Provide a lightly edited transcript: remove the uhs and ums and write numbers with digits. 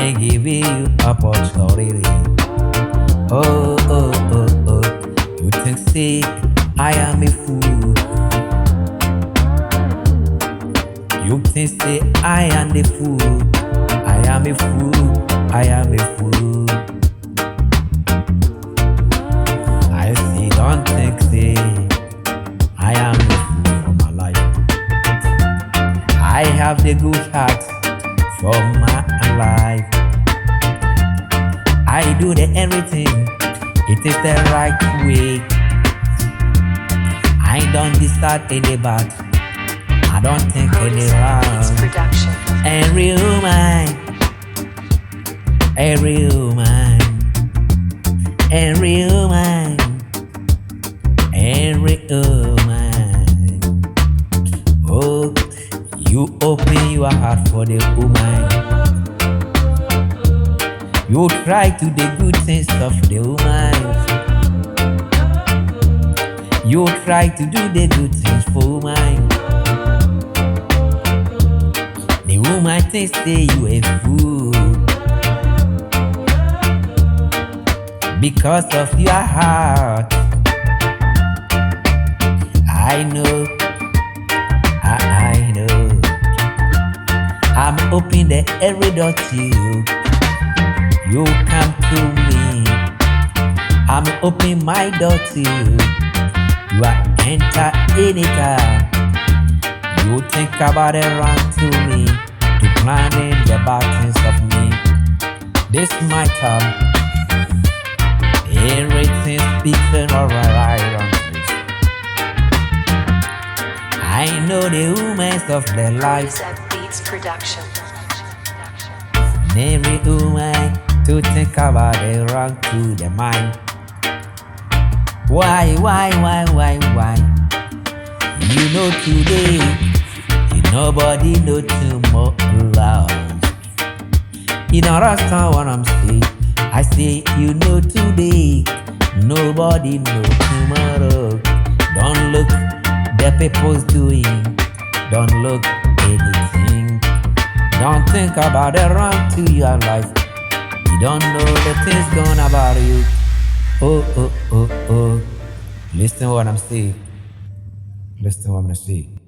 and giving you opportunity. Oh, oh, oh, oh. You think say I am a fool. You think say I am a fool. I am a fool. I am a fool. I say don't think say I am a fool for my life. I have the good heart for my life. I do the everything, it is the right way. I don't decide any bad, I don't think any wrong. Every woman, every woman, every woman, every woman. Oh, you open your heart for the woman. You try to the good things of the woman. You try to do the good things for woman. The woman thinks say you a fool because of your heart. I know, I know. I'm open the every door to you. You come to me. I'm open my door to you. You are enter anytime. You think about it wrong to me, to planning the bad things of me. This my time. Everything speaking alright on this. I know the humans of their lives. Production. Every woman to think about it wrong to the mind. Why? You know today, nobody know tomorrow. You don't understand what I'm saying. I say you know today, nobody know tomorrow. Don't look the people's doing, don't look anything. Don't think about the wrong to your life. You don't know the things going about you. Oh, oh, oh, oh. Listen what I'm saying. Listen what I'm saying.